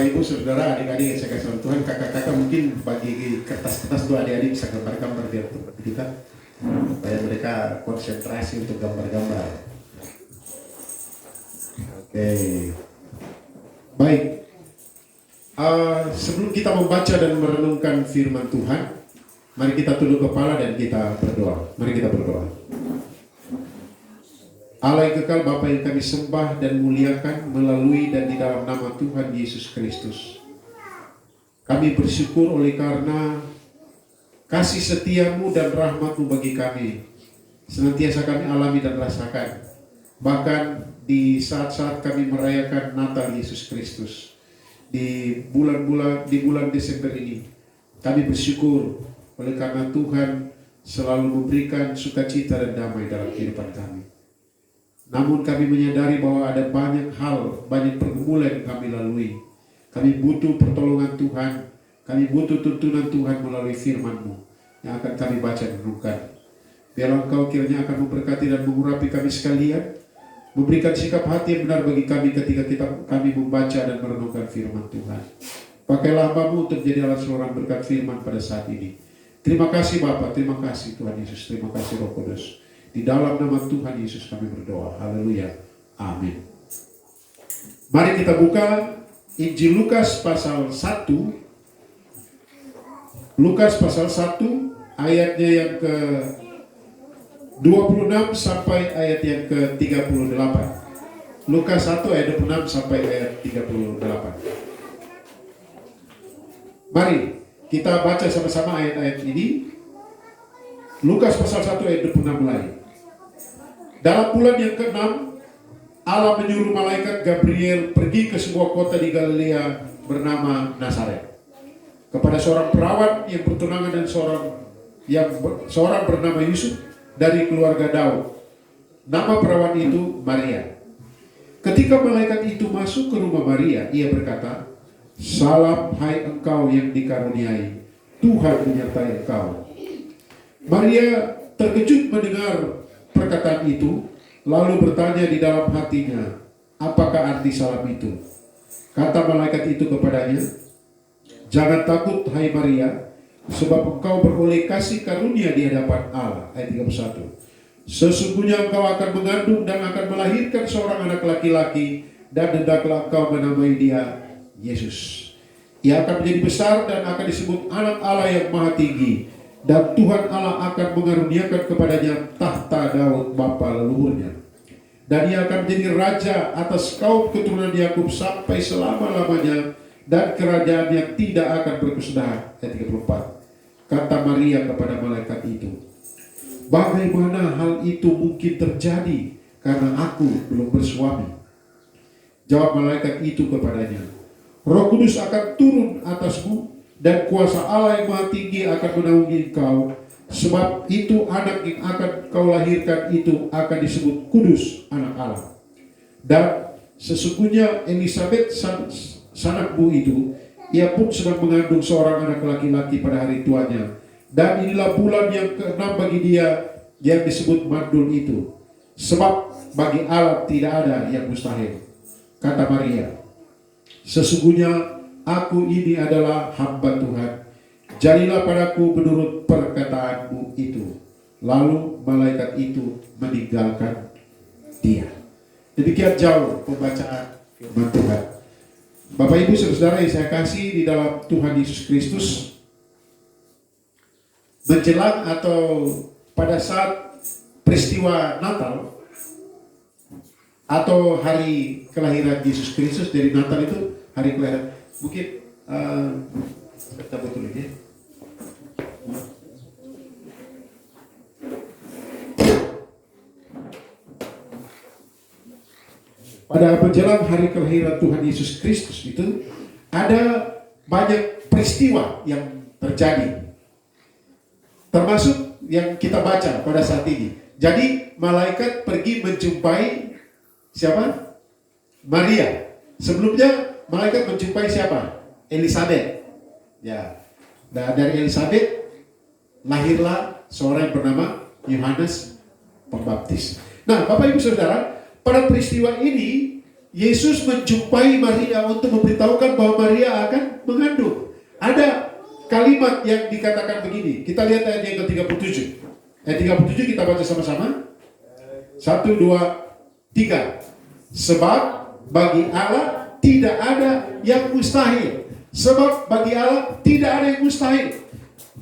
Ibu, Saudara, adik-adik yang saya kasih oleh Tuhan, kakak-kakak mungkin bagi kertas-kertas tuh adik-adik bisa gambar-gambar di tempat kita, supaya mereka konsentrasi untuk gambar-gambar. Oke, baik. Sebelum kita membaca dan merenungkan firman Tuhan, mari kita tunduk kepala dan kita berdoa. Mari kita berdoa. Allah yang kekal, Bapa yang kami sembah dan muliakan melalui dan di dalam nama Tuhan Yesus Kristus. Kami bersyukur oleh karena kasih setiamu dan rahmatmu bagi kami. Senantiasa kami alami dan rasakan. Bahkan di saat-saat kami merayakan Natal Yesus Kristus. Di bulan Desember ini. Kami bersyukur oleh karena Tuhan selalu memberikan sukacita dan damai dalam kehidupan kami. Namun kami menyadari bahwa ada banyak hal, banyak pergumulan yang kami lalui. Kami butuh pertolongan Tuhan. Kami butuh tuntunan Tuhan melalui firman-Mu yang akan kami baca dan renungkan. Biarlah Engkau kiranya akan memberkati dan mengurapi kami sekalian. Memberikan sikap hati yang benar bagi kami ketika kami membaca dan merenungkan firman Tuhan. Pakailah hamba-Mu untuk jadi alat seorang berkat firman pada saat ini. Terima kasih Bapa, terima kasih Tuhan Yesus, terima kasih Roh Kudus. Di dalam nama Tuhan Yesus kami berdoa. Haleluya. Amin. Mari kita buka Injil Lukas pasal 1. Lukas pasal 1 ayatnya yang ke 26 sampai ayat yang ke 38. Lukas 1 ayat 26 sampai ayat 38. Mari kita baca sama-sama ayat-ayat ini. Lukas pasal 1 ayat 26 mulai. Dalam bulan yang ke-6, Allah menyuruh malaikat Gabriel pergi ke sebuah kota di Galilea bernama Nazaret, kepada seorang perawan yang bertunangan dan seorang bernama Yusuf dari keluarga Daud. Nama perawan itu Maria. Ketika malaikat itu masuk ke rumah Maria, ia berkata, "Salam hai engkau yang dikaruniai, Tuhan menyertai engkau." Maria terkejut mendengar perkataan itu, lalu bertanya di dalam hatinya, apakah arti salam itu? Kata malaikat itu kepadanya, "Jangan takut hai Maria, sebab engkau beroleh kasih karunia di hadapan Allah." Ayat 31. "Sesungguhnya engkau akan mengandung dan akan melahirkan seorang anak laki-laki, dan hendaklah engkau menamai dia Yesus. Ia akan menjadi besar dan akan disebut anak Allah yang Maha Tinggi. Dan Tuhan Allah akan mengaruniakan kepadanya tahta Daud bapa leluhurnya. Dan ia akan menjadi raja atas kaum keturunan Yakub sampai selama-lamanya, dan kerajaannya tidak akan berkesudahan." Ayat 34. Kata Maria kepada malaikat itu, "Bagaimana hal itu mungkin terjadi karena aku belum bersuami?" Jawab malaikat itu kepadanya, "Roh Kudus akan turun atasmu, dan kuasa Allah yang Maha Tinggi akan menaungi engkau. Sebab itu anak yang akan kau lahirkan itu akan disebut kudus, anak Allah. Dan sesungguhnya Elisabet sanakmu itu, ia pun sedang mengandung seorang anak laki-laki pada hari tuanya. Dan inilah bulan yang ke-6 bagi dia yang disebut mandul itu. Sebab bagi Allah tidak ada yang mustahil." Kata Maria, "Sesungguhnya aku ini adalah hamba Tuhan. Jadilah padaku menurut perkataanmu itu." Lalu malaikat itu meninggalkan dia. Demikian jauh pembacaan firman Tuhan. Bapak Ibu Saudara yang saya kasih di dalam Tuhan Yesus Kristus, menjelang atau pada saat peristiwa Natal atau hari kelahiran Yesus Kristus, dari Natal itu hari kelahiran. Mungkin kita betul ini. Pada menjelang hari kelahiran Tuhan Yesus Kristus itu ada banyak peristiwa yang terjadi, termasuk yang kita baca pada saat ini. Jadi malaikat pergi menjumpai siapa? Maria. Sebelumnya malaikat menjumpai siapa? Elisabet. Ya. Nah, dari Elisabet lahirlah seorang yang bernama Yohanes Pembaptis. Nah, Bapak Ibu Saudara, pada peristiwa ini Yesus menjumpai Maria untuk memberitahukan bahwa Maria akan mengandung. Ada kalimat yang dikatakan begini. Kita lihat ayat yang ke-37. Ayat 37 kita baca sama-sama. 1, 2, 3. Sebab bagi Allah tidak ada yang mustahil. Sebab bagi Allah tidak ada yang mustahil.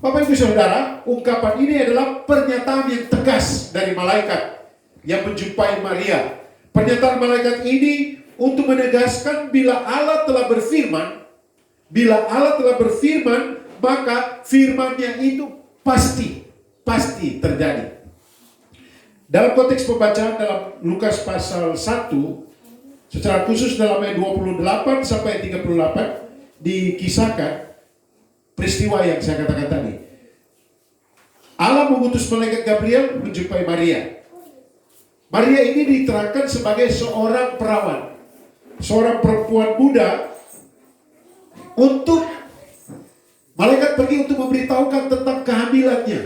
Bapak Ibu Saudara, ungkapan ini adalah pernyataan yang tegas dari malaikat yang menjumpai Maria. Pernyataan malaikat ini untuk menegaskan bila Allah telah berfirman, maka firman-Nya itu pasti terjadi. Dalam konteks pembacaan dalam Lukas pasal 1, secara khusus dalam ayat 28 sampai 38 dikisahkan peristiwa yang saya katakan tadi. Allah mengutus malaikat Gabriel menjumpai Maria. Maria ini diterangkan sebagai seorang perawan, seorang perempuan muda, untuk malaikat pergi untuk memberitahukan tentang kehamilannya.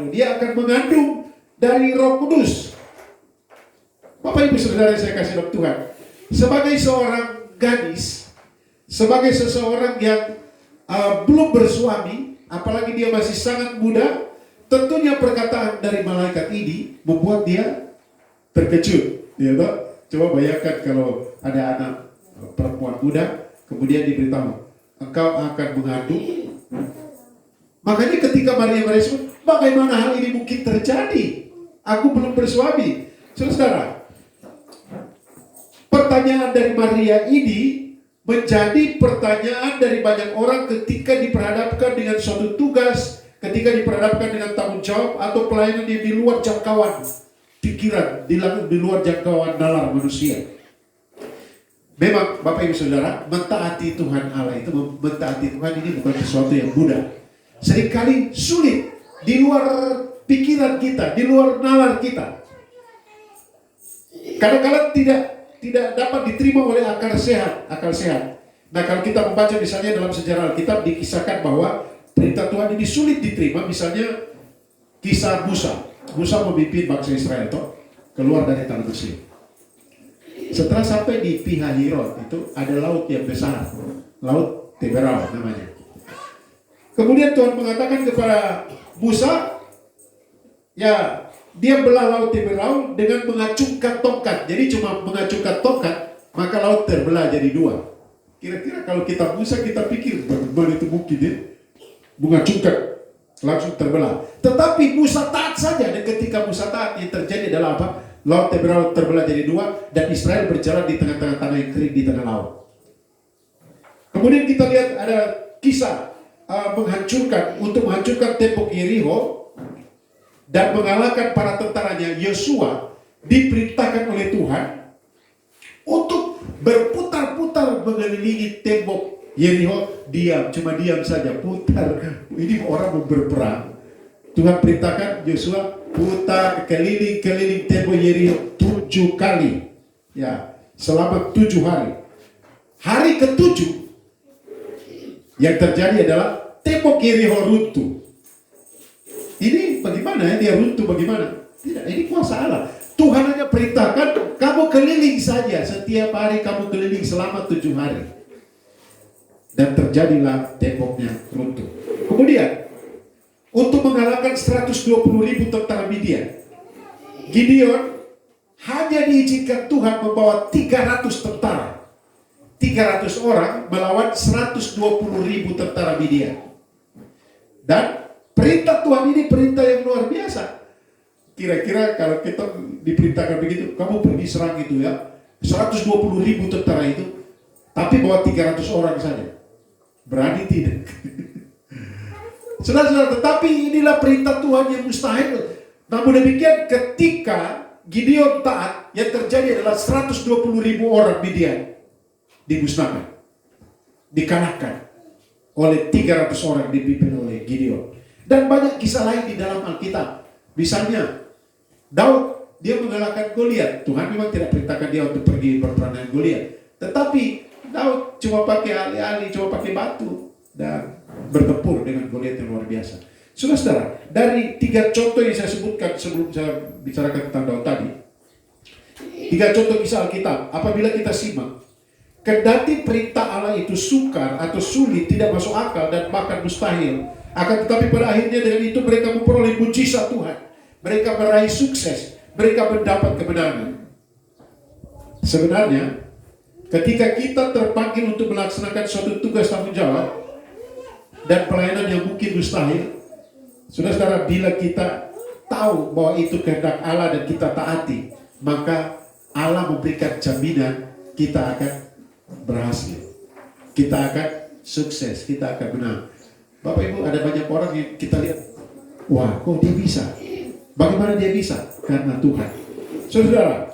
Dia akan mengandung dari Roh Kudus. Bapak Ibu Saudara saya kasih dalam Tuhan, sebagai seorang gadis, sebagai seseorang yang belum bersuami, apalagi dia masih sangat muda, tentunya perkataan dari malaikat ini membuat dia terkejut. Ya, coba bayangkan kalau ada anak perempuan muda, kemudian diberitahu, engkau akan mengandung. Makanya ketika Maria merespon, bagaimana hal ini mungkin terjadi? Aku belum bersuami. Saudara, pertanyaan dari Maria ini menjadi pertanyaan dari banyak orang ketika diperhadapkan dengan suatu tugas, ketika diperhadapkan dengan tanggung jawab atau pelayanan yang di luar jangkauan pikiran, di luar jangkauan nalar manusia. Memang Bapak Ibu Saudara, mentaati Tuhan Allah itu, mentaati Tuhan ini bukan sesuatu yang mudah. Seringkali sulit, di luar pikiran kita, di luar nalar kita. Kadang-kadang tidak dapat diterima oleh akal sehat. Nah, kalau kita membaca misalnya dalam sejarah Alkitab dikisahkan bahwa perintah Tuhan ini sulit diterima. Misalnya kisah Musa. Musa memimpin bangsa Israel keluar dari tanah Mesir. Setelah sampai di Pihahirot itu ada laut yang besar, laut Teberau namanya. Kemudian Tuhan mengatakan kepada Musa, ya, dia belah laut Teberau dengan mengacungkan tongkat. Jadi cuma mengacungkan tongkat, maka laut terbelah jadi dua. Kira-kira kalau kita Musa, kita pikir bagaimana itu mungkin ya? Mengacungkan, langsung terbelah. Tetapi Musa taat saja, dan ketika Musa taat, yang terjadi adalah apa? Laut Teberau terbelah jadi dua, dan Israel berjalan di tengah-tengah tanah yang kering di tengah laut. Kemudian kita lihat ada kisah untuk menghancurkan tembok Yeriko dan mengalahkan para tentaranya. Yosua diperintahkan oleh Tuhan untuk berputar-putar mengelilingi tembok Yeriko. Cuma diam saja, putar. Ini orang mau berperang. Tuhan perintahkan Yosua putar keliling tembok Yeriko 7 kali. Ya, selama 7 hari. Hari ke-7 yang terjadi adalah tembok Yeriko runtuh. Ini bagaimana ya, dia runtuh bagaimana? Tidak, ini kuasa Allah. Tuhan hanya perintahkan kamu keliling saja, setiap hari kamu keliling selama 7 hari. Dan terjadilah temboknya runtuh. Kemudian untuk mengalahkan 120.000 tentara Midian, Gideon hanya diizinkan Tuhan membawa 300 tentara. 300 orang melawan 120.000 tentara Midian. Dan perintah Tuhan ini perintah yang luar biasa. Kira-kira kalau kita diperintahkan begitu, kamu pergi serang itu ya, 120.000 tentara itu, tapi bawa 300 orang saja. Berani tidak? Saudara-saudara, tetapi inilah perintah Tuhan yang mustahil. Namun demikian ketika Gideon taat, yang terjadi adalah 120.000 orang Midian dimusnahkan, dikalahkan oleh 300 orang dipimpin oleh Gideon. Dan banyak kisah lain di dalam Alkitab. Misalnya Daud, dia mengalahkan Goliat. Tuhan memang tidak perintahkan dia untuk pergi berperang dengan Goliat, tetapi Daud cuma pakai alih-alih, cuma pakai batu dan bertempur dengan Goliat yang luar biasa. Saudara, dari 3 contoh yang saya sebutkan sebelum saya bicarakan tentang Daud tadi, Tiga contoh kisah Alkitab, apabila kita simak, kendati perintah Allah itu sukar atau sulit, tidak masuk akal dan bahkan mustahil, akan tetapi pada akhirnya dengan itu mereka memperoleh mujizat Tuhan. Mereka meraih sukses, mereka mendapat kemenangan. Sebenarnya, ketika kita terpanggil untuk melaksanakan suatu tugas tanggung jawab dan pelayanan yang mungkin mustahil, saudara-saudara, bila kita tahu bahwa itu kehendak Allah dan kita taati, maka Allah memberikan jaminan kita akan berhasil, kita akan sukses, kita akan menang. Bapak Ibu, ada banyak orang yang kita lihat, wah kok dia bisa? Bagaimana dia bisa? Karena Tuhan. Saudara,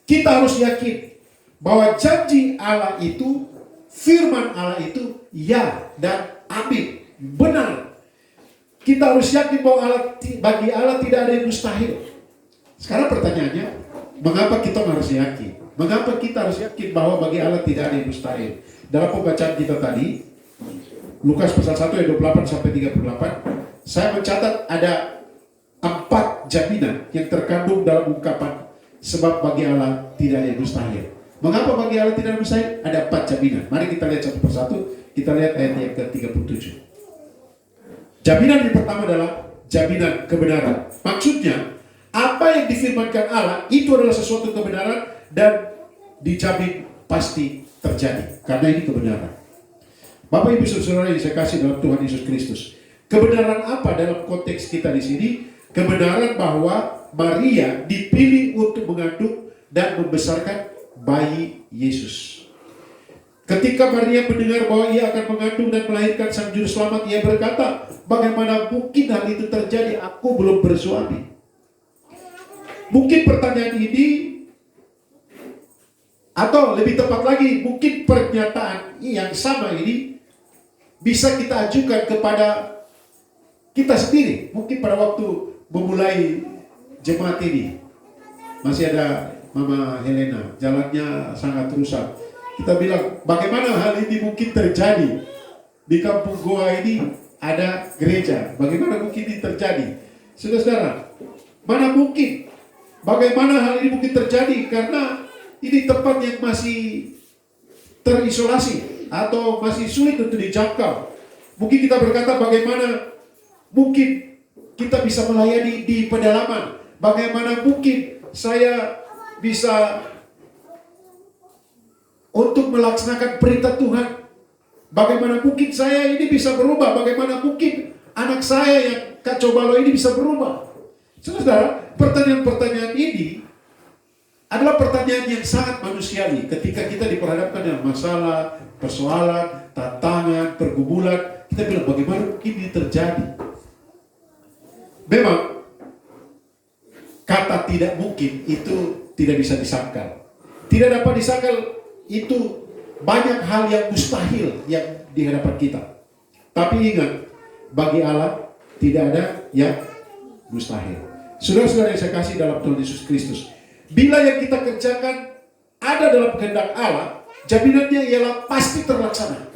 kita harus yakin bahwa janji Allah itu, firman Allah itu ya dan amin, benar. Kita harus yakin bahwa bagi Allah tidak ada yang mustahil. Sekarang pertanyaannya, mengapa kita harus yakin? Mengapa kita harus yakin bahwa bagi Allah tidak ada yang mustahil? Dalam pembacaan kita tadi, Lukas pasal 1 ayat 28 sampai 38, saya mencatat ada 4 jaminan yang terkandung dalam ungkapan sebab bagi Allah tidak ada yang mustahil. Mengapa bagi Allah tidak ada yang mustahil? Ada 4 jaminan. Mari kita lihat satu persatu. Kita lihat ayat yang ke-37. Jaminan yang pertama adalah jaminan kebenaran. Maksudnya, apa yang difirmankan Allah itu adalah sesuatu kebenaran dan dijamin pasti terjadi. Karena ini kebenaran. Bapak Ibu Saudara yang saya kasih dalam Tuhan Yesus Kristus. Kebenaran apa dalam konteks kita di sini? Kebenaran bahwa Maria dipilih untuk mengandung dan membesarkan bayi Yesus. Ketika Maria mendengar bahwa ia akan mengandung dan melahirkan Sang Juru Selamat, ia berkata, bagaimana mungkin hal itu terjadi? Aku belum bersuami. Mungkin pertanyaan ini, atau lebih tepat lagi, mungkin pernyataan yang sama ini bisa kita ajukan kepada kita sendiri. Mungkin pada waktu memulai jemaat ini, masih ada Mama Helena, jalannya sangat rusak. Kita bilang, bagaimana hal ini mungkin terjadi? Di kampung Goa ini ada gereja, bagaimana mungkin ini terjadi? Saudara-saudara, mana mungkin? Bagaimana hal ini mungkin terjadi? Karena ini tempat yang masih terisolasi atau masih sulit untuk dijangkau. Mungkin kita berkata, bagaimana mungkin kita bisa melayani di pedalaman? Bagaimana mungkin saya bisa untuk melaksanakan perintah Tuhan? Bagaimana mungkin saya ini bisa berubah? Bagaimana mungkin anak saya yang kacau balau ini bisa berubah? Saudara, pertanyaan-pertanyaan ini adalah pertanyaan yang sangat manusiawi ketika kita diperhadapkan dengan masalah, persoalan, tantangan, pergumulan. Kita bilang, bagaimana mungkin ini terjadi? Memang kata tidak mungkin itu tidak bisa disangkal. Tidak dapat disangkal, itu banyak hal yang mustahil yang di hadapan kita. Tapi ingat, bagi Allah tidak ada yang mustahil. Saudara-saudara yang saya kasih dalam Tuhan Yesus Kristus, bila yang kita kerjakan ada dalam kehendak Allah, jaminannya ialah pasti terlaksana.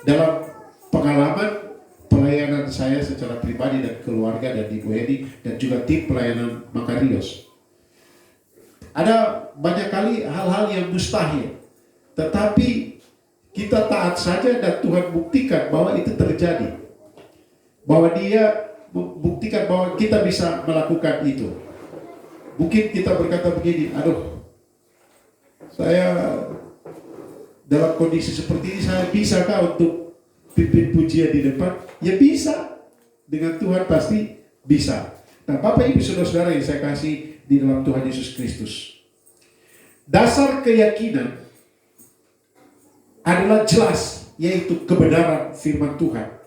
Dalam pengalaman pelayanan saya secara pribadi dan keluarga dan Ibu Edi dan juga tim pelayanan Makarios, ada banyak kali hal-hal yang mustahil, tetapi kita taat saja dan Tuhan buktikan bahwa itu terjadi, bahwa Dia buktikan bahwa kita bisa melakukan itu. Mungkin kita berkata begini, aduh, saya dalam kondisi seperti ini, saya bisakah untuk pimpin pujian di depan? Ya bisa, dengan Tuhan pasti bisa. Nah, Bapak Ibu Saudara-saudara yang saya kasih di dalam Tuhan Yesus Kristus, dasar keyakinan adalah jelas, yaitu kebenaran firman Tuhan.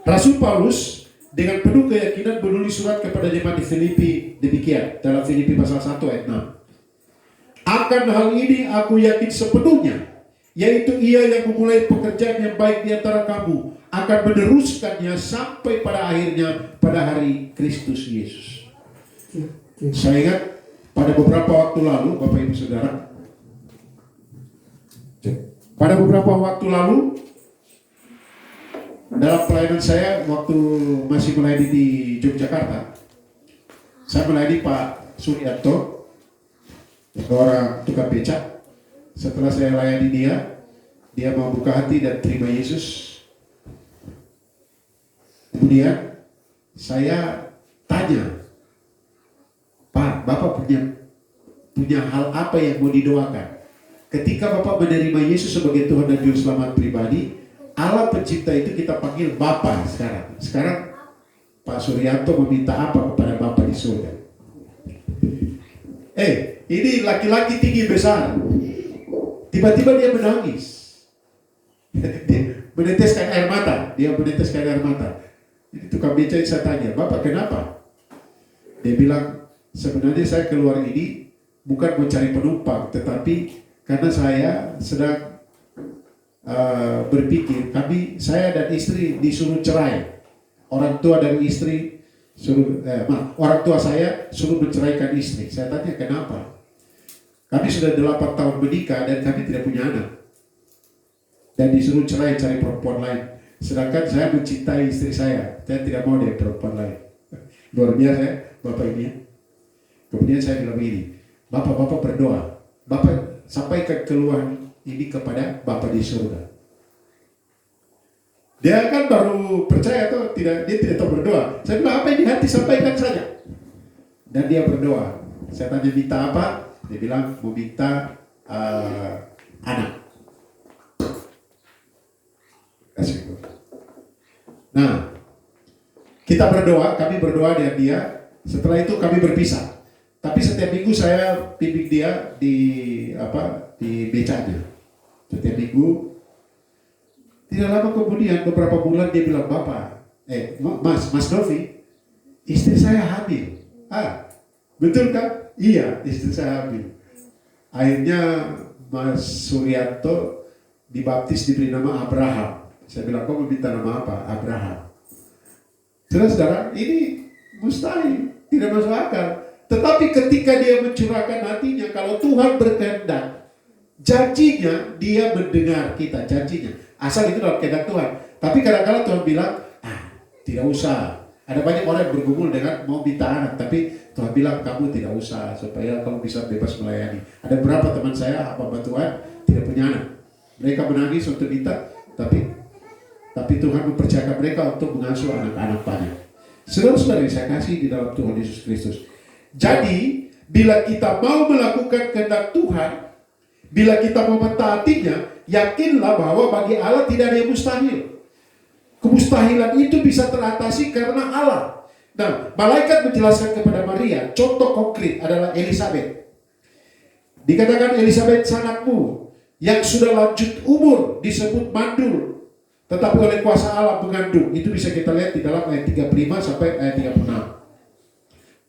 Rasul Paulus dengan penuh keyakinan menulis surat kepada jemaat di Filipi demikian, dalam Filipi pasal 1 ayat 6. Akan hal ini aku yakin sepenuhnya, yaitu Ia yang memulai pekerjaan yang baik di antara kamu akan meneruskannya sampai pada akhirnya pada hari Kristus Yesus. Saya ingat pada beberapa waktu lalu, Bapak Ibu Saudara, pada beberapa waktu lalu dalam pelayanan saya waktu masih melayani di Yogyakarta, saya melayani Pak Suryanto seorang tukang becak. Setelah saya layani dia mau buka hati dan terima Yesus. Kemudian saya tanya, Pak, Bapak punya hal apa yang mau didoakan? Ketika Bapak menerima Yesus sebagai Tuhan dan Juru Selamat pribadi, Allah pencipta itu kita panggil Bapa sekarang. Sekarang Pak Suryanto meminta apa kepada Bapa di surga? Ini laki-laki tinggi besar. Tiba-tiba dia menangis. Dia meneteskan air mata. Jadi tukang beca saya tanya, Bapak kenapa? Dia bilang, sebenarnya saya keluar ini bukan mencari penumpang, tetapi karena saya sedang berpikir, saya dan istri disuruh cerai. Orang tua dari istri orang tua saya suruh menceraikan istri. Saya tanya kenapa? Kami sudah 8 tahun menikah dan kami tidak punya anak. Dan disuruh cerai cari perempuan lain. Sedangkan saya mencintai istri saya tidak mau dia perempuan lain. Luar biasa ya, Bapak ini ya. Kemudian saya bilang begini, Bapak berdoa. Bapak sampaikan keluhan ini kepada Bapak di surga. Dia kan baru percaya atau tidak, dia tidak tahu berdoa. Saya bilang apa yang di hati sampaikan saja. Dan dia berdoa. Saya tanya minta apa? Dia bilang mau minta anak. Nah, kami berdoa dengan dia. Setelah itu kami berpisah. Tapi setiap minggu saya bimbing dia di becanya. Setiap minggu. Tidak lama kemudian, beberapa bulan dia bilang, Bapak, Mas Novi, istri saya hamil. Betul kan? Iya, istri saya hamil. Akhirnya Mas Suryanto dibaptis, diberi nama Abraham. Saya bilang, kau meminta nama apa? Abraham. Saudara-saudara, ini mustahil, tidak masuk akal. Tetapi ketika dia mencurahkan hatinya, kalau Tuhan berkehendak, janjinya dia mendengar kita, janjinya. Asal itu dalam kehendak Tuhan. Tapi kadang-kadang Tuhan bilang, tidak usah. Ada banyak orang yang bergumul dengan mau minta anak, tapi Tuhan bilang kamu tidak usah supaya kamu bisa bebas melayani. Ada beberapa teman saya, hamba Tuhan, tidak punya anak. Mereka menangis untuk minta, tapi Tuhan mempercayakan mereka untuk mengasuh anak-anak banyak. Saudara-saudara yang saya kasih di dalam Tuhan Yesus Kristus. Jadi, bila kita mau melakukan kehendak Tuhan, bila kita mau mentaatinya, yakinlah bahwa bagi Allah tidak ada yang mustahil. Kemustahilan itu bisa teratasi karena Allah. Nah, malaikat menjelaskan kepada Maria, contoh konkret adalah Elisabeth. Dikatakan Elisabeth sanakmu yang sudah lanjut umur disebut mandul, tetapi oleh kuasa Allah mengandung. Itu bisa kita lihat di dalam ayat 35 sampai ayat 36.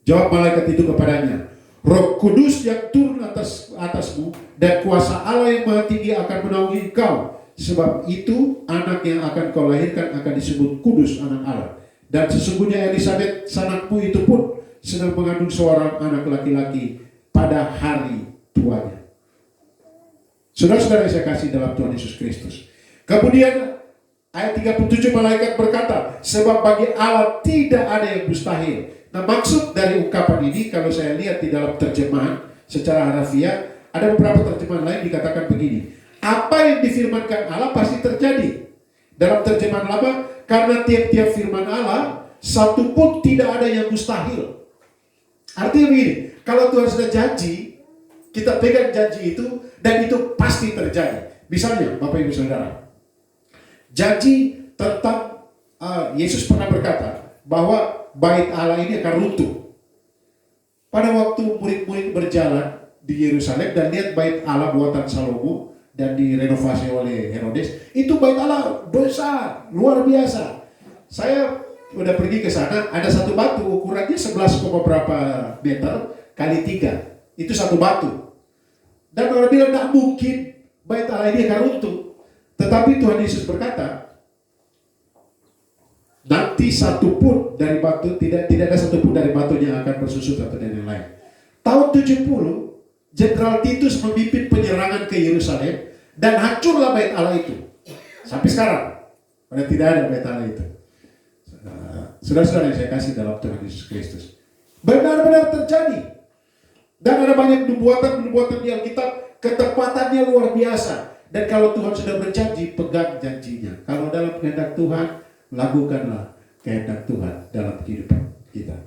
Jawab malaikat itu kepadanya, Roh Kudus yang turun atasmu dan kuasa Allah yang Maha Tinggi akan menaungi engkau. Sebab itu anak yang akan kau lahirkan akan disebut kudus, anak Allah. Dan sesungguhnya Elisabeth sanakmu itu pun sedang mengandung seorang anak laki-laki pada hari tuanya. Saudara-saudara yang saya kasih dalam Tuhan Yesus Kristus. Kemudian ayat 37 malaikat berkata, sebab bagi Allah tidak ada yang mustahil. Nah, maksud dari ungkapan ini kalau saya lihat di dalam terjemahan secara harafiah, ada beberapa terjemahan lain dikatakan begini. Apa yang difirmankan Allah pasti terjadi. Dalam terjemahan lama, karena tiap-tiap firman Allah, satu pun tidak ada yang mustahil. Artinya begini, kalau Tuhan sudah janji, kita pegang janji itu, dan itu pasti terjadi. Misalnya, Bapak Ibu Saudara, janji tentang Yesus pernah berkata, bahwa bait Allah ini akan runtuh. Pada waktu murid-murid berjalan di Yerusalem, dan lihat bait Allah buatan Salomo, dan direnovasi oleh Herodes, itu bait Allah besar, luar biasa. Saya udah pergi ke sana, ada satu batu ukurannya 11, berapa meter kali 3. Itu satu batu. Dan orang bilang tidak mungkin bait Allah ini akan runtuh. Tetapi Tuhan Yesus berkata, nanti satu pun dari batu, tidak ada satu pun dari batunya akan bersusun satu dan yang lain. Tahun 70, Jenderal Titus memimpin penyerangan ke Yerusalem dan hancurlah bait Allah itu. Sampai sekarang, pada tidak ada bait Allah itu. Saudara-saudara yang saya kasih dalam Tuhan Yesus Kristus, benar-benar terjadi. Dan ada banyak nubuatan di Alkitab, ketepatannya luar biasa. Dan kalau Tuhan sudah berjanji, pegang janjinya. Kalau dalam kehendak Tuhan, lakukanlah kehendak Tuhan dalam kehidupan kita.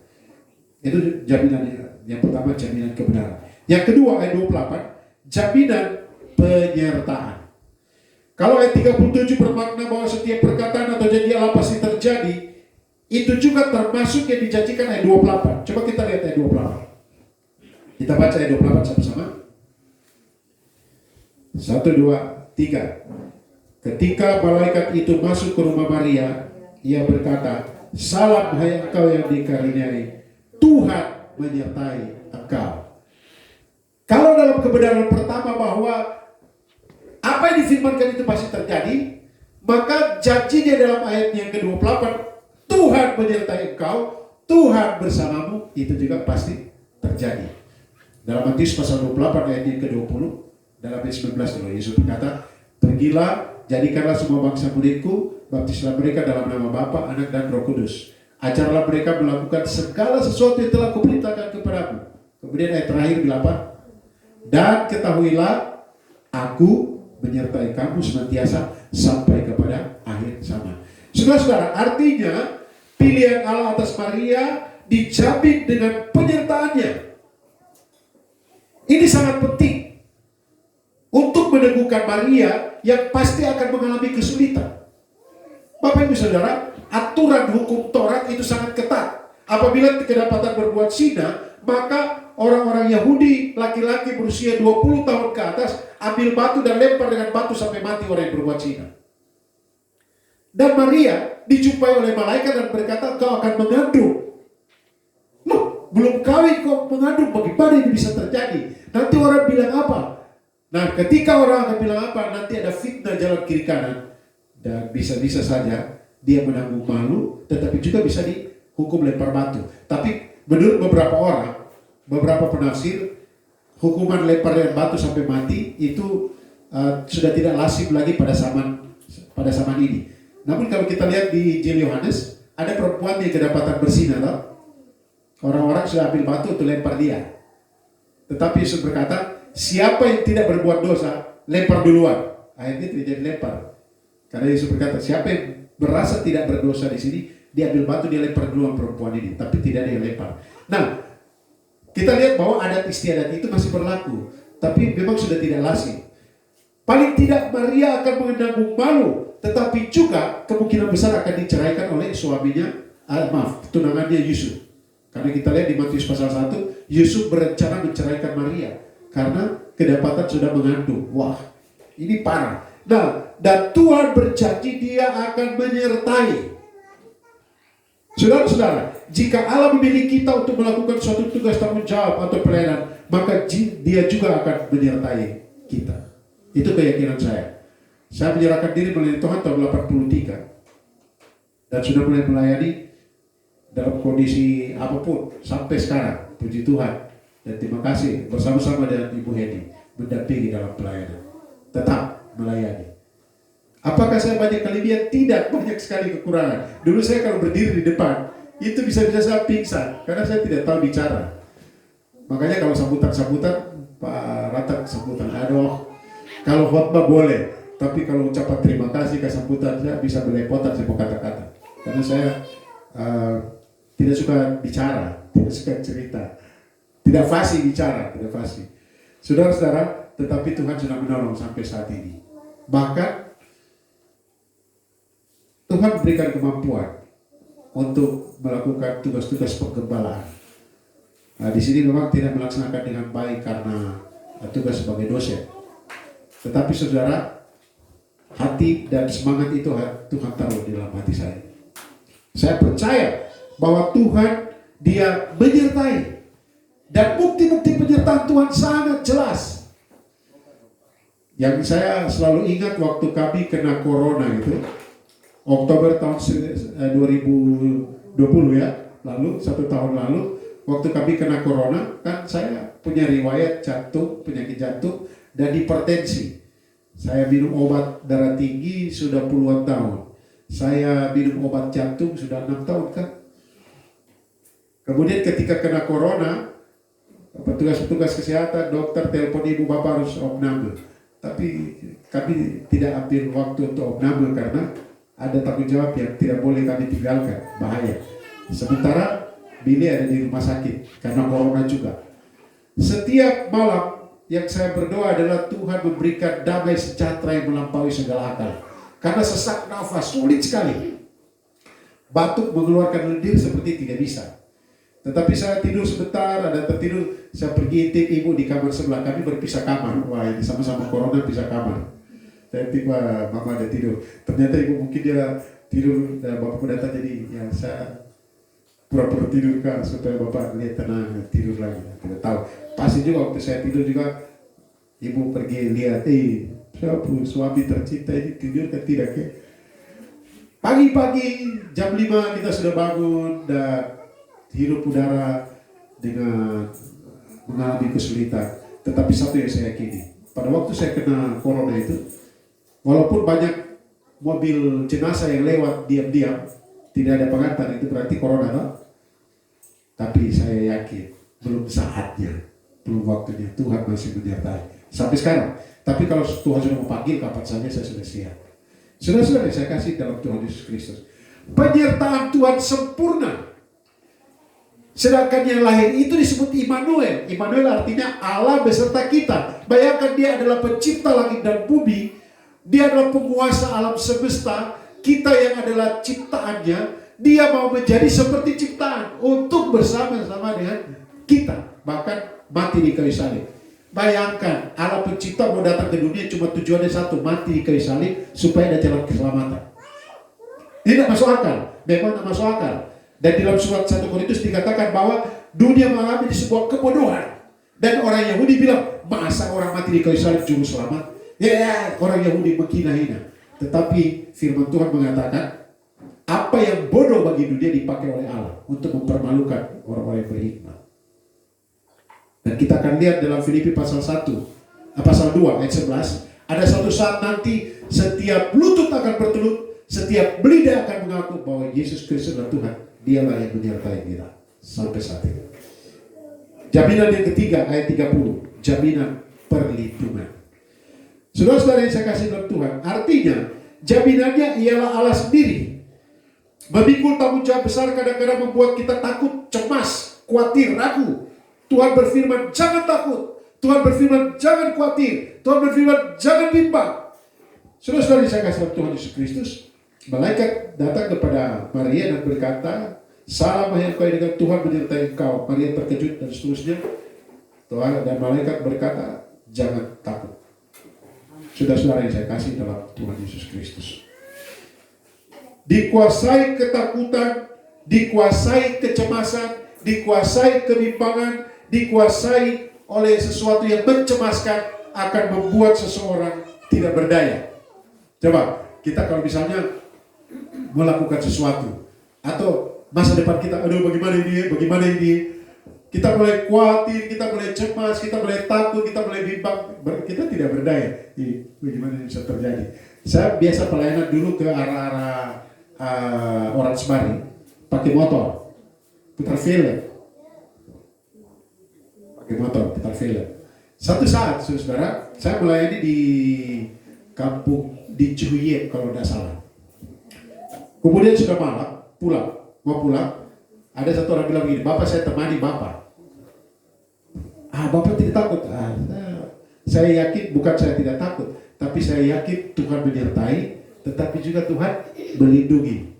Itu jaminannya. Yang pertama, jaminan kebenaran. Yang kedua, ayat 28, jaminan penyertaan. Kalau ayat 37 bermakna bahwa setiap perkataan atau janji Allah pasti terjadi, itu juga termasuk yang dijanjikan ayat 28. Coba kita lihat ayat 28. Kita baca ayat 28 sama-sama. 1, 2, 3. Ketika malaikat itu masuk ke rumah Maria, ia berkata, "Salam hai engkau yang dikaruniai, Tuhan menyertai engkau." Kalau dalam kebenaran pertama bahwa apa yang difirmankan itu pasti terjadi, maka janjinya dalam ayat yang ke-28, Tuhan menyertai engkau, Tuhan bersamamu, itu juga pasti terjadi. Dalam Matius pasal 28 ayat yang ke-20, dalam ayat 19 dulu, Yesus berkata, "Pergilah, jadikanlah semua bangsa muridku, baptislah mereka dalam nama Bapa, Anak dan Roh Kudus. Ajarlah mereka melakukan segala sesuatu yang telah kuperintahkan kepadamu." Kemudian ayat terakhir bilang apa? "Dan ketahuilah, aku menyertai kamu senantiasa sampai kepada akhir zaman." Saudara-saudara, artinya pilihan Allah atas Maria dijamin dengan penyertaannya. Ini sangat penting untuk meneguhkan Maria yang pasti akan mengalami kesulitan. Bapak Ibu Saudara, aturan hukum Taurat itu sangat ketat. Apabila kedapatan berbuat zina, maka orang-orang Yahudi laki-laki berusia 20 tahun ke atas ambil batu dan lempar dengan batu sampai mati orang yang berbuat zina. Dan Maria dijumpai oleh malaikat dan berkata, "Kau akan mengandung." Loh, belum kawin kok mengandung, bagaimana ini bisa terjadi? Nanti orang bilang apa? Nah, ketika orang akan bilang apa, nanti ada fitnah jalan kiri kanan. Dan bisa-bisa saja dia menanggung malu, tetapi juga bisa dihukum lempar batu. Tapi menurut beberapa orang, beberapa penafsir, hukuman lempar dengan batu sampai mati itu sudah tidak lazim lagi pada zaman ini. Namun kalau kita lihat di Injil Yohanes, ada perempuan yang kedapatan berzina, toh? Orang-orang sudah ambil batu untuk lempar dia. Tetapi Yesus berkata, siapa yang tidak berbuat dosa, lempar duluan. Akhirnya tidak jadi lempar. Karena Yesus berkata, siapa yang berasa tidak berdosa di sini, dia ambil batu, dia lempar duluan perempuan ini. Tapi tidak ada yang lempar. Nah, kita lihat bahwa adat istiadat itu masih berlaku. Tapi memang sudah tidak lazim. Paling tidak Maria akan menanggung malu. Tetapi juga kemungkinan besar akan diceraikan oleh suaminya, tunangannya Yusuf. Karena kita lihat di Matius pasal 1, Yusuf berencana menceraikan Maria karena kedapatan sudah mengandung. Wah, ini parah. Nah, dan Tuhan berjanji dia akan menyertai. Saudara-saudara, jika Allah memilih kita untuk melakukan suatu tugas tanggung jawab atau pelayanan, maka dia juga akan menyertai kita. Itu keyakinan saya. Saya menyerahkan diri melayani Tuhan tahun 83 dan sudah mulai melayani dalam kondisi apapun sampai sekarang, puji Tuhan. Dan terima kasih bersama-sama dengan Ibu Hedi mendampingi dalam pelayanan, tetap melayani. Apakah saya banyak kelebihan? Tidak, banyak sekali kekurangan. Dulu saya kalau berdiri di depan itu bisa-bisa saya pingsan karena saya tidak tahu bicara. Makanya kalau sambutan-sambutan, Pak Ratak sambutan, aduh, kalau khotbah boleh, tapi kalau ucapan terima kasih ke sambutan saya bisa belepotan semua kata-kata karena saya tidak suka bicara, tidak suka cerita, tidak fasih bicara, tidak fasih. Saudara-saudara, tetapi Tuhan sudah menolong sampai saat ini. Bahkan Tuhan berikan kemampuan untuk melakukan tugas-tugas penggembalaan. Nah, di sini memang tidak melaksanakan dengan baik karena tugas sebagai dosen. Tetapi saudara, hati dan semangat itu Tuhan taruh di dalam hati saya. Saya percaya bahwa Tuhan dia menyertai. Dan bukti-bukti penyertaan Tuhan sangat jelas. Yang saya selalu ingat waktu kami kena corona itu, Oktober tahun 2020 ya, lalu 1 tahun lalu, waktu kami kena corona, kan saya punya riwayat jantung, penyakit jantung, dan hipertensi. Saya minum obat darah tinggi sudah puluhan tahun. Saya minum obat jantung sudah 6 tahun kan. Kemudian ketika kena corona, petugas-petugas kesehatan, dokter, telepon ibu bapak harus opname. Tapi kami tidak ambil waktu untuk opname karena ada tanggung jawab yang tidak boleh kami tinggalkan, bahaya. Sementara Billy ada di rumah sakit karena corona juga. Setiap malam yang saya berdoa adalah Tuhan memberikan damai sejahtera yang melampaui segala akal. Karena sesak nafas sulit sekali. Batuk mengeluarkan lendir seperti tidak bisa. Tetapi saya tidur sebentar, ada tertidur, saya pergi intip ibu di kamar sebelah. Kami berpisah kamar. Wah, ini sama-sama corona pisah kamar. Tiba-tiba mama ada tidur. Ternyata ibu mungkin dia tidur dan bapakku datang, jadi ya saya pura-pura tidur kan supaya bapak lihat tenang, tidur lagi. Tidak tahu. Pasti juga waktu saya tidur juga ibu pergi lihat, siapa suami tercinta ini tidur kan tidak ya? Pagi-pagi jam 5 kita sudah bangun dan hirup udara dengan mengalami kesulitan. Tetapi satu yang saya yakini, pada waktu saya kena corona itu, walaupun banyak mobil jenazah yang lewat diam-diam, tidak ada pengantar, itu berarti corona tak? Tapi saya yakin belum saatnya, belum waktunya. Tuhan masih menyertai sampai sekarang. Tapi kalau Tuhan sudah mau panggil, kapan saja saya sudah siap. Saudara-saudara saya kasih dalam Tuhan Yesus Kristus, penyertaan Tuhan sempurna. Sedangkan yang lahir itu disebut Immanuel. Immanuel artinya Allah beserta kita. Bayangkan dia adalah pencipta langit dan bumi. Dia adalah penguasa alam semesta. Kita yang adalah ciptaannya. Dia mau menjadi seperti ciptaan untuk bersama-sama dengan kita. Bahkan mati di kayu salib. Bayangkan Allah pencipta mau datang ke dunia cuma tujuannya satu, mati di kayu salib supaya ada jalan keselamatan. Ini tidak masuk akal. Memang tidak masuk akal. Dan dalam surat 1 Korintus dikatakan bahwa dunia mengalami sebuah kebodohan. Dan orang Yahudi bilang, masa orang mati di kayu salib juru selamat? Ya, orang Yahudi menghina-hina. Tetapi firman Tuhan mengatakan, apa yang bodoh bagi dunia dipakai oleh Allah untuk mempermalukan orang-orang yang berhikmat. Dan kita akan lihat dalam Filipi pasal 1, pasal 2 ayat 11, ada suatu saat nanti setiap lutut akan bertelut, setiap lidah akan mengaku bahwa Yesus Kristus adalah Tuhan. Dialah yang menyertai kita sampai saat ini. Jaminan yang ketiga ayat 30, jaminan perlindungan. Saudara-saudara yang saya kasih dalam Tuhan, artinya jaminannya ialah Allah sendiri. Memikul tanggung jawab besar kadang-kadang membuat kita takut, cemas, khawatir, ragu. Tuhan berfirman, jangan takut. Tuhan berfirman, jangan khawatir. Tuhan berfirman, jangan bimbang. Saudara-saudara yang saya kasih dalam Tuhan Yesus Kristus, malaikat datang kepada Maria dan berkata, salam hai engkau dengan Tuhan menyertai engkau. Maria terkejut dan seterusnya. Tuhan dan malaikat berkata, jangan takut. Saudara-saudara yang saya kasih dalam Tuhan Yesus Kristus, dikuasai ketakutan, dikuasai kecemasan, dikuasai kebimbangan, dikuasai oleh sesuatu yang mencemaskan akan membuat seseorang tidak berdaya. Coba kita kalau misalnya melakukan sesuatu atau masa depan kita, aduh bagaimana ini, kita mulai khawatir, kita mulai cemas, kita mulai takut, kita mulai bimbang, kita tidak berdaya. Bagaimana ini bisa terjadi? Saya biasa pelayanan dulu ke arah-arah orang Semari, pakai motor, putar film. Putar film. Satu saat, saudara, saya melayani di kampung di Cihuyep kalau tidak salah. Kemudian sudah malam, mau pulang, ada satu orang bilang begini, Bapak saya temani Bapak. Bapak tidak takut? Saya yakin, bukan saya tidak takut, tapi saya yakin Tuhan menyertai, tetapi juga Tuhan melindungi.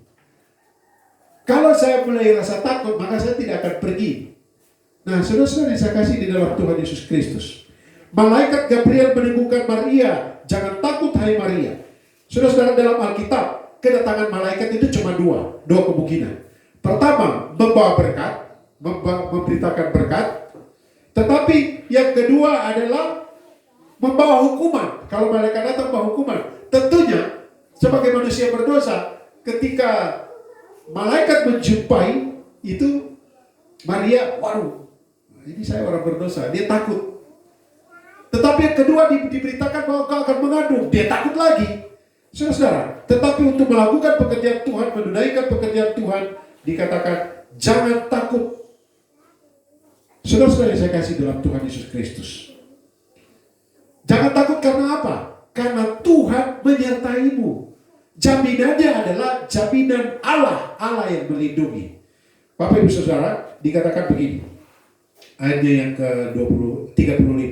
Kalau saya mulai rasa takut, maka saya tidak akan pergi. Nah, saudara-saudara yang saya kasih di dalam Tuhan Yesus Kristus, malaikat Gabriel meneguhkan Maria, jangan takut hai Maria. Saudara-saudara, dalam Alkitab, kedatangan malaikat itu cuma dua kemungkinan. Pertama, membawa berkat, memberitakan berkat. Tetapi yang kedua adalah membawa hukuman. Kalau malaikat datang membawa hukuman, tentunya sebagai manusia berdosa, ketika malaikat menjumpai itu Maria, waduh, ini saya orang berdosa, dia takut. Tetapi yang kedua diberitakan bahwa kau akan mengandung, dia takut lagi. Saudara-saudara, tetapi untuk melakukan pekerjaan Tuhan, menunaikan pekerjaan Tuhan, dikatakan jangan takut. Saudara-saudara yang saya kasih dalam Tuhan Yesus Kristus, jangan takut karena apa? Karena Tuhan menyertaimu. Jaminannya adalah jaminan Allah, Allah yang melindungi. Bapak Ibu Saudara, dikatakan begini, ayatnya yang ke-35.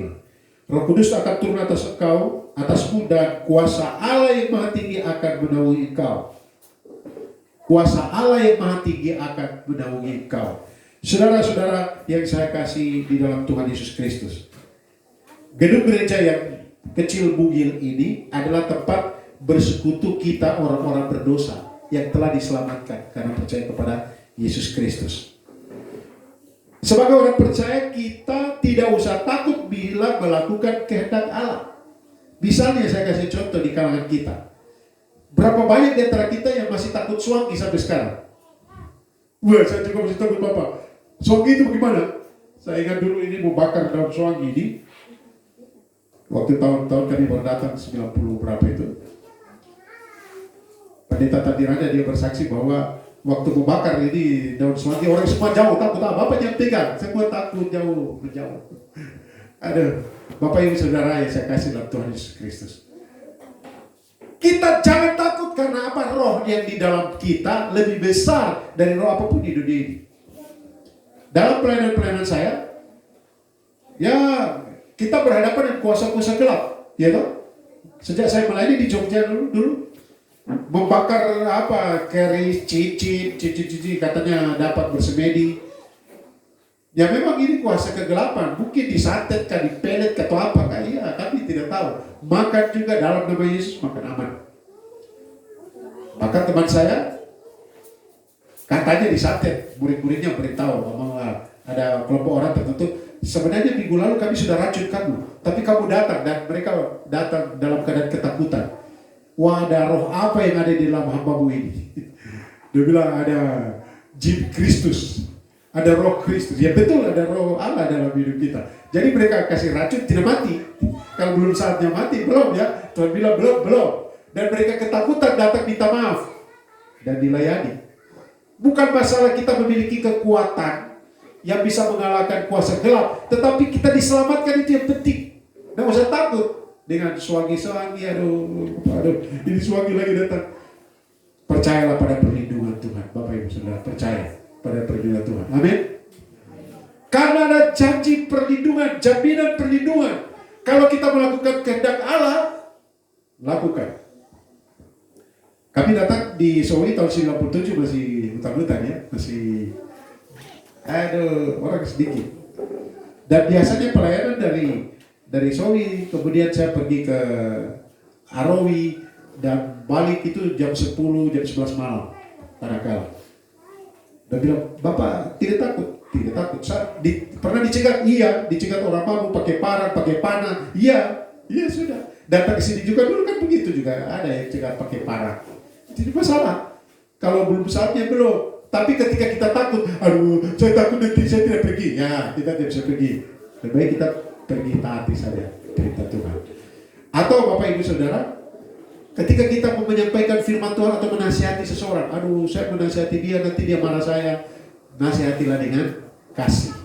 Roh Kudus akan turun atas engkau, atasmu, dan kuasa Allah yang maha tinggi akan menaungi engkau. Kuasa Allah yang maha tinggi akan menaungi engkau. Saudara-saudara yang saya kasih di dalam Tuhan Yesus Kristus, gedung gereja yang kecil bugil ini adalah tempat bersekutu kita orang-orang berdosa yang telah diselamatkan karena percaya kepada Yesus Kristus. Sebagai orang percaya, kita tidak usah takut bila melakukan kehendak Allah. Misalnya saya kasih contoh di kalangan kita. Berapa banyak di antara kita yang masih takut suangi sampai sekarang? Wah, saya juga masih takut Bapak. Suangi itu bagaimana? Saya ingat dulu ini mau bakar daun suangi ini. Waktu tahun-tahun kami baru datang 90 berapa itu. Pendeta Tandiranya dia bersaksi bahwa waktu membakar ini daun suangi, orang semua jauh takut. Bapak jangan pegang, semua takut jauh, menjauh. Aduh, Bapak Ibu Saudara yang saya kasih dalam Tuhan Yesus Kristus, kita jangan takut karena apa? Roh yang di dalam kita lebih besar dari roh apapun di dunia ini. Dalam pelayanan-pelayanan saya, ya kita berhadapan dengan kuasa-kuasa gelap, ya toh? Sejak saya melayani di Jogja dulu membakar keris, cincin, katanya dapat bersemedi. Ya memang ini kuasa kegelapan, mungkin disantet, dipelet, atau apa, iya, kami tidak tahu. Makan juga dalam nama Yesus, makan aman. Maka teman saya katanya disantet, murid-muridnya beritahu bahwa ada kelompok orang tertentu, sebenarnya minggu lalu kami sudah racun kamu, tapi kamu datang, dan mereka datang dalam keadaan ketakutan. Wah, ada roh apa yang ada di dalam hambamu ini? Dia bilang ada jin Kristus, ada roh Kristus. Ya betul, ada roh Allah dalam hidup kita. Jadi mereka kasih racun tidak mati. Kalau belum saatnya mati, belum ya. Tuhan bilang belum. Dan mereka ketakutan datang minta maaf dan dilayani. Bukan masalah kita memiliki kekuatan yang bisa mengalahkan kuasa gelap, tetapi kita diselamatkan, itu yang penting. Nggak usah takut dengan suangi-suangi, aduh, ini suangi lagi datang. Percayalah pada perlindungan Tuhan, Bapak Ibu Saudara, percaya pada perlindungan Tuhan. Amin. Karena ada janji perlindungan, jaminan perlindungan. Kalau kita melakukan kehendak Allah, lakukan. Kami datang di Sowi tahun 97 masih hutan-hutan ya, masih orang sedikit. Dan biasanya pelayanan dari Sowi, kemudian saya pergi ke Arawi dan balik itu jam 10, jam 11 malam kadang-kala. Dan bilang, Bapak tidak takut? Tidak takut. Pernah dicegat? Iya, dicegat orang mabuk pakai parang, pakai panah. Iya sudah. Datang ke sini juga dulu kan begitu juga, ada yang cegat pakai parang. Tidak masalah. Kalau belum saatnya belum. Tapi ketika kita takut, aduh, saya takut nanti saya tidak pergi. Ya, kita tidak bisa pergi. Lebih baik kita pergi taati saja perintah Tuhan. Atau Bapak Ibu Saudara, ketika kita mau menyampaikan firman Tuhan atau menasihati seseorang, aduh, saya menasihati dia, nanti dia marah saya. Nasihatilah dengan kasih.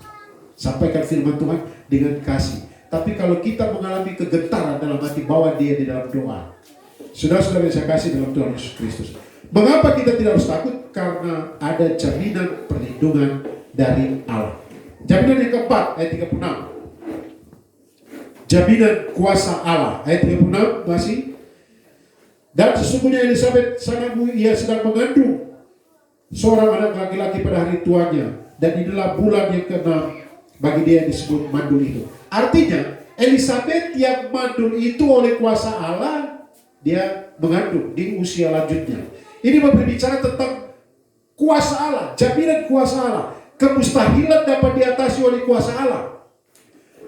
Sampaikan firman Tuhan dengan kasih. Tapi kalau kita mengalami kegetaran dalam hati, bawa dia di dalam doa. Saudara-saudara yang saya kasih dalam Tuhan Yesus Kristus, mengapa kita tidak harus takut? Karena ada jaminan perlindungan dari Allah. Jaminan yang keempat, ayat 36. Jaminan kuasa Allah, ayat 36 masih. Dan sesungguhnya Elisabeth sanakmu, ia sedang mengandung seorang anak laki-laki pada hari tuanya, dan inilah bulan yang ke-6 bagi dia yang disebut mandul itu. Artinya Elisabeth yang mandul itu oleh kuasa Allah, dia mengandung di usia lanjutnya. Ini berbicara tentang kuasa Allah, jaminan kuasa Allah. Kemustahilan dapat diatasi oleh kuasa Allah.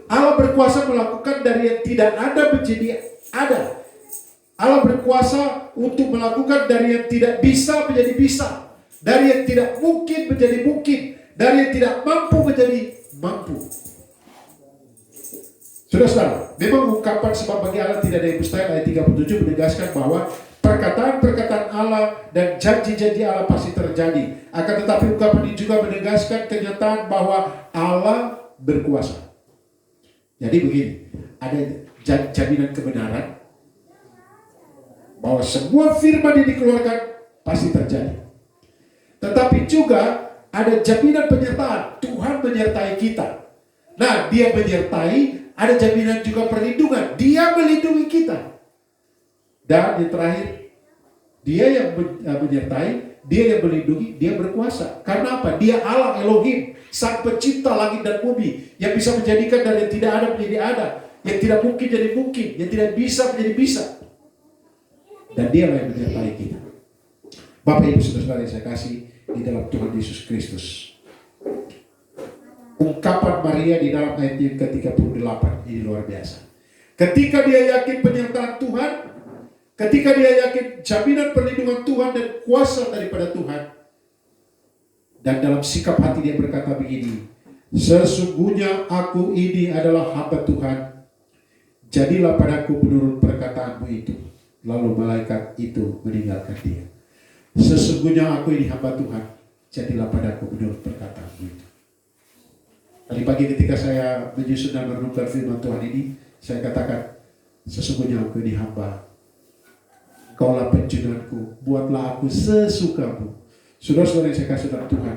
Allah berkuasa melakukan dari yang tidak ada menjadi ada. Allah berkuasa untuk melakukan dari yang tidak bisa menjadi bisa, dari yang tidak mungkin menjadi mungkin, dari yang tidak mampu menjadi mampu. Saudara-saudara, memang ungkapan sebab bagi Allah tidak ada yang mustahil, ayat 37 menegaskan bahwa perkataan-perkataan Allah dan janji-janji Allah pasti terjadi. Akan tetapi ungkapan ini juga menegaskan kenyataan bahwa Allah berkuasa. Jadi begini, ada jaminan kebenaran bahwa semua firman yang dikeluarkan pasti terjadi. Tetapi juga ada jaminan penyertaan, Tuhan menyertai kita. Nah, dia menyertai, ada jaminan juga perlindungan, dia melindungi kita. Dan yang terakhir, dia yang menyertai, dia yang melindungi, dia berkuasa. Karena apa? Dia Allah Elohim, sang pencipta langit dan bumi, yang bisa menjadikan dari yang tidak ada menjadi ada, yang tidak mungkin jadi mungkin, yang tidak bisa menjadi bisa. Dan dia yang menyertai kita. Bapak Ibu Saudara yang saya kasih di dalam Tuhan Yesus Kristus, ungkapan Maria di dalam ayat yang ke-38 ini luar biasa. Ketika dia yakin penyertaan Tuhan, ketika dia yakin jaminan perlindungan Tuhan dan kuasa daripada Tuhan, dan dalam sikap hati dia berkata begini, sesungguhnya aku ini adalah hamba Tuhan, jadilah padaku menurut perkataanmu itu. Lalu malaikat itu meninggalkan dia. Sesungguhnya aku ini hamba Tuhan, jadilah padaku menurut perkataanmu itu. Tadi pagi ketika saya menyusun dan merenungkan firman Tuhan ini, saya katakan, sesungguhnya aku ini hamba. Kaulah penjunanku, buatlah aku sesukamu. Saudara-saudara yang saya kasih dalam Tuhan,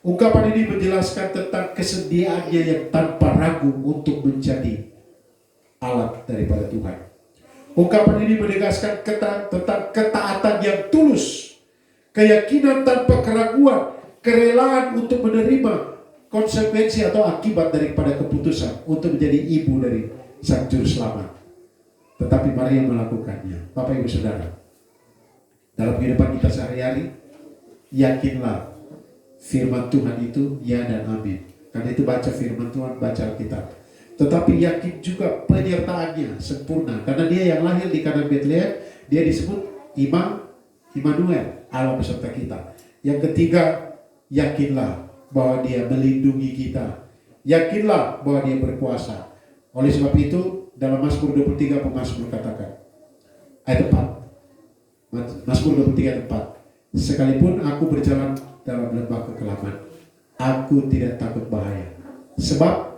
ungkapan ini menjelaskan tentang kesediaannya yang tanpa ragu untuk menjadi alat daripada Tuhan. Ungkapan ini menegaskan tentang ketaatan yang tulus, keyakinan tanpa keraguan, kerelaan untuk menerima konsekuensi atau akibat daripada keputusan untuk menjadi ibu dari sang juru selamat. Tetapi Maria melakukannya. Bapak Ibu Saudara, dalam kehidupan kita sehari-hari, yakinlah firman Tuhan itu ya dan amin. Karena itu baca firman Tuhan, baca Alkitab. Tetapi yakin juga penyertaannya sempurna. Karena dia yang lahir di kandang Betlehem, dia disebut Immanuel, Allah beserta kita. Yang ketiga, yakinlah bahwa dia melindungi kita. Yakinlah bahwa dia berkuasa. Oleh sebab itu, dalam Mazmur 23 pemazmur katakan, ayat 4, Mazmur 23 ayat 4, sekalipun aku berjalan dalam lembah kekelaman, aku tidak takut bahaya. Sebab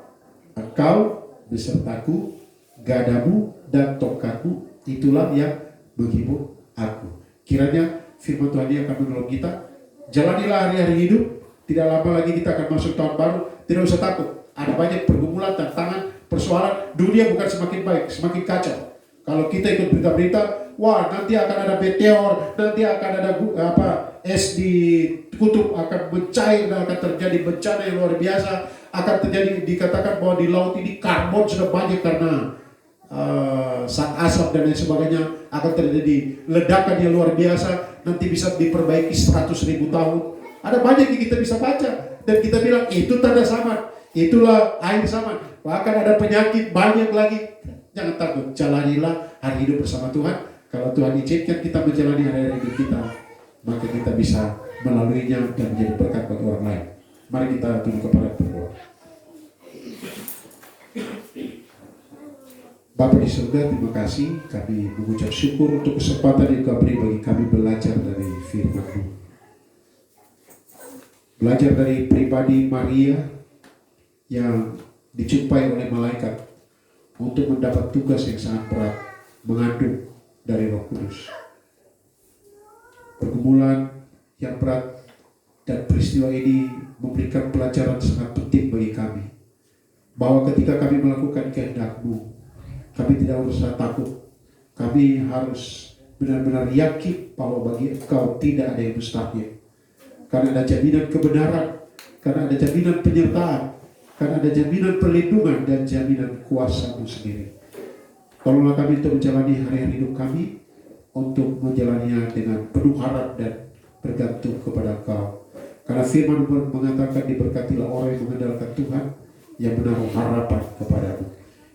Engkau besertaku, gadamu dan tongkatmu, itulah yang menghibur aku. Kiranya firman Tuhan ini akan menolong kita. Jalanilah hari-hari hidup. Tidak lama lagi kita akan masuk tahun baru. Tidak usah takut. Ada banyak pergumulan, tantangan, persoalan. Dunia bukan semakin baik, semakin kacau. Kalau kita ikut berita-berita, wah nanti akan ada meteor, nanti akan ada es di kutub akan mencair dan akan terjadi bencana yang luar biasa. Akan terjadi, dikatakan bahwa di laut ini karbon sudah banyak karena sang asap dan lain sebagainya. Akan terjadi ledakan yang luar biasa, nanti bisa diperbaiki 100.000 tahun. Ada banyak yang kita bisa baca dan kita bilang itu tanda samat, itulah air samat. Bahkan ada penyakit banyak lagi. Jangan takut, jalanilah hari hidup bersama Tuhan. Kalau Tuhan izinkan kita menjalani hari-hari hidup kita, maka kita bisa melaluinya dan menjadi berkat bagi orang lain. Mari kita tunduk kepada berdoa. Bapa di surga, terima kasih. Kami mengucap syukur untuk kesempatan yang Kau beri bagi kami belajar dari firman-Mu. Belajar dari pribadi Maria yang dijumpai oleh malaikat untuk mendapat tugas yang sangat berat, mengandung dari Roh Kudus. Pergumulan yang berat dan peristiwa ini memberikan pelajaran sangat penting bagi kami, bahwa ketika kami melakukan kehendak-Mu, kami tidak usah takut. Kami harus benar-benar yakin bahwa bagi Engkau tidak ada yang mustahil. Karena ada jaminan kebenaran, karena ada jaminan penyertaan, karena ada jaminan perlindungan dan jaminan kuasa-Mu sendiri. Tolonglah kami untuk menjalani hari-hari hidup kami, untuk menjalaninya dengan penuh harap dan bergantung kepada Engkau. Karena firman mengatakan diberkatilah orang yang mengandalkan Tuhan, yang menaruh harapan kepada-Mu.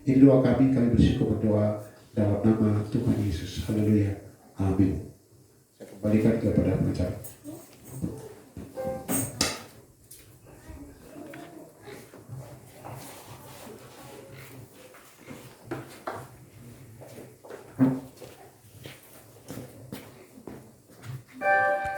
Ini doa kami bersyukur berdoa dalam nama Tuhan Yesus. Haleluya. Amin. Saya kembalikan kepada pengacara.